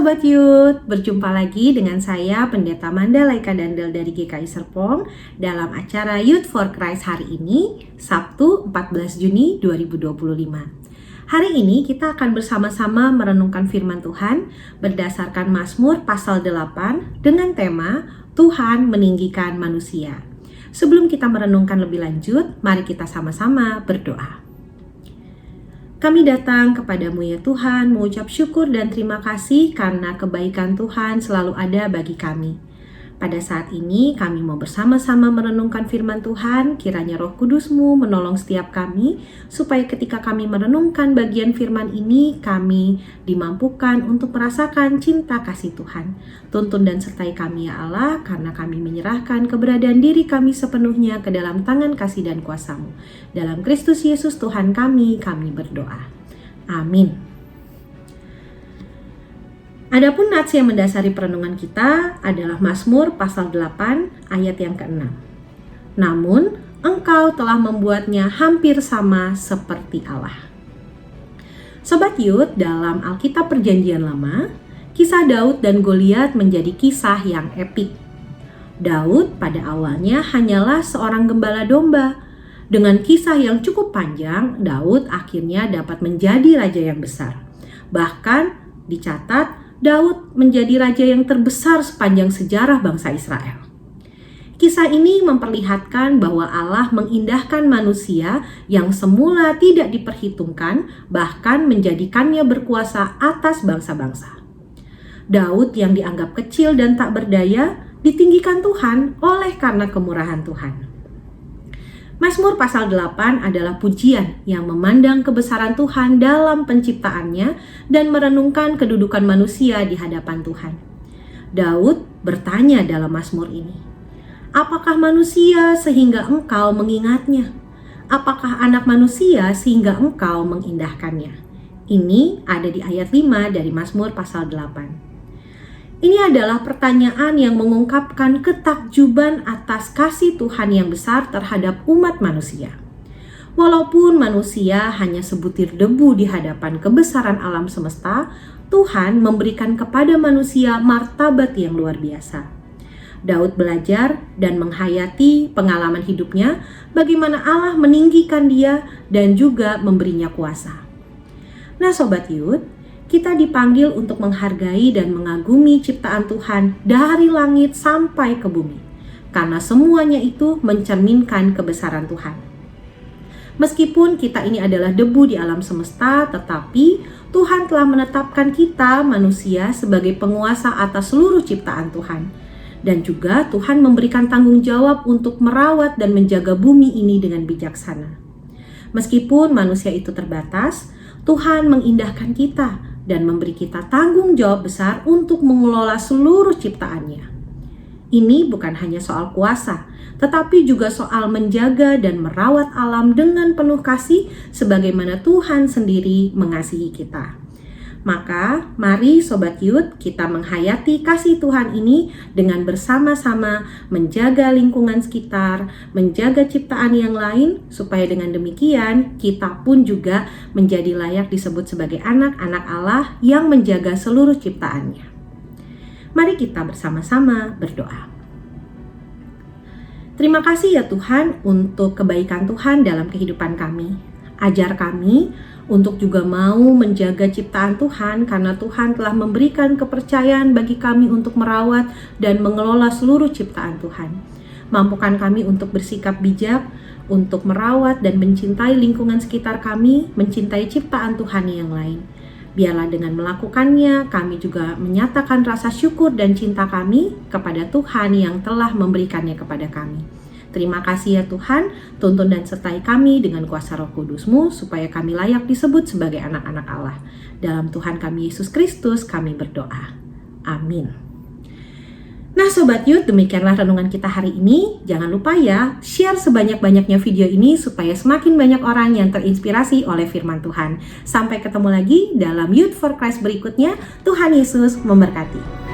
Sobat Youth, berjumpa lagi dengan saya Pendeta Manda Laika Dandel dari GKI Serpong dalam acara Youth for Christ hari ini, Sabtu 14 Juni 2025. Hari ini kita akan bersama-sama merenungkan firman Tuhan berdasarkan Mazmur pasal 8 dengan tema Tuhan meninggikan manusia. Sebelum kita merenungkan lebih lanjut, mari kita sama-sama berdoa. Kami datang kepadamu ya Tuhan, mengucap syukur dan terima kasih karena kebaikan Tuhan selalu ada bagi kami. Pada saat ini kami mau bersama-sama merenungkan firman Tuhan, kiranya Roh Kudus-Mu menolong setiap kami, supaya ketika kami merenungkan bagian firman ini, kami dimampukan untuk merasakan cinta kasih Tuhan. Tuntun dan sertai kami ya Allah, karena kami menyerahkan keberadaan diri kami sepenuhnya ke dalam tangan kasih dan kuasa-Mu. Dalam Kristus Yesus Tuhan kami berdoa. Amin. Adapun nats yang mendasari perenungan kita adalah Mazmur pasal 8 ayat yang ke-6. Namun, engkau telah membuatnya hampir sama seperti Allah. Sobat Youth, dalam Alkitab Perjanjian Lama, kisah Daud dan Goliat menjadi kisah yang epik. Daud pada awalnya hanyalah seorang gembala domba. Dengan kisah yang cukup panjang, Daud akhirnya dapat menjadi raja yang besar. Bahkan dicatat Daud menjadi raja yang terbesar sepanjang sejarah bangsa Israel. Kisah ini memperlihatkan bahwa Allah mengindahkan manusia yang semula tidak diperhitungkan, bahkan menjadikannya berkuasa atas bangsa-bangsa. Daud yang dianggap kecil dan tak berdaya, ditinggikan Tuhan oleh karena kemurahan Tuhan. Mazmur pasal 8 adalah pujian yang memandang kebesaran Tuhan dalam penciptaannya dan merenungkan kedudukan manusia di hadapan Tuhan. Daud bertanya dalam Mazmur ini, apakah manusia sehingga engkau mengingatnya? Apakah anak manusia sehingga engkau mengindahkannya? Ini ada di ayat 5 dari Mazmur pasal 8. Ini adalah pertanyaan yang mengungkapkan ketakjuban atas kasih Tuhan yang besar terhadap umat manusia. Walaupun manusia hanya sebutir debu di hadapan kebesaran alam semesta, Tuhan memberikan kepada manusia martabat yang luar biasa. Daud belajar dan menghayati pengalaman hidupnya, bagaimana Allah meninggikan dia dan juga memberinya kuasa. Nah Sobat Youth, kita dipanggil untuk menghargai dan mengagumi ciptaan Tuhan dari langit sampai ke bumi, karena semuanya itu mencerminkan kebesaran Tuhan. Meskipun kita ini adalah debu di alam semesta, tetapi Tuhan telah menetapkan kita manusia sebagai penguasa atas seluruh ciptaan Tuhan. Dan juga Tuhan memberikan tanggung jawab untuk merawat dan menjaga bumi ini dengan bijaksana. Meskipun manusia itu terbatas, Tuhan mengindahkan kita dan memberi kita tanggung jawab besar untuk mengelola seluruh ciptaannya. Ini bukan hanya soal kuasa, tetapi juga soal menjaga dan merawat alam dengan penuh kasih sebagaimana Tuhan sendiri mengasihi kita. Maka mari Sobat Youth, kita menghayati kasih Tuhan ini dengan bersama-sama menjaga lingkungan sekitar, menjaga ciptaan yang lain, supaya dengan demikian kita pun juga menjadi layak disebut sebagai anak-anak Allah yang menjaga seluruh ciptaannya. Mari kita bersama-sama berdoa. Terima kasih ya Tuhan untuk kebaikan Tuhan dalam kehidupan kami. Ajar kami untuk juga mau menjaga ciptaan Tuhan, karena Tuhan telah memberikan kepercayaan bagi kami untuk merawat dan mengelola seluruh ciptaan Tuhan. Mampukan kami untuk bersikap bijak, untuk merawat dan mencintai lingkungan sekitar kami, mencintai ciptaan Tuhan yang lain. Biarlah dengan melakukannya, kami juga menyatakan rasa syukur dan cinta kami kepada Tuhan yang telah memberikannya kepada kami. Terima kasih ya Tuhan, tuntun dan sertai kami dengan kuasa Roh Kudus-Mu, supaya kami layak disebut sebagai anak-anak Allah. Dalam Tuhan kami Yesus Kristus kami berdoa. Amin. Nah Sobat Youth, demikianlah renungan kita hari ini. Jangan lupa ya, share sebanyak-banyaknya video ini supaya semakin banyak orang yang terinspirasi oleh firman Tuhan. Sampai ketemu lagi dalam Youth for Christ berikutnya. Tuhan Yesus memberkati.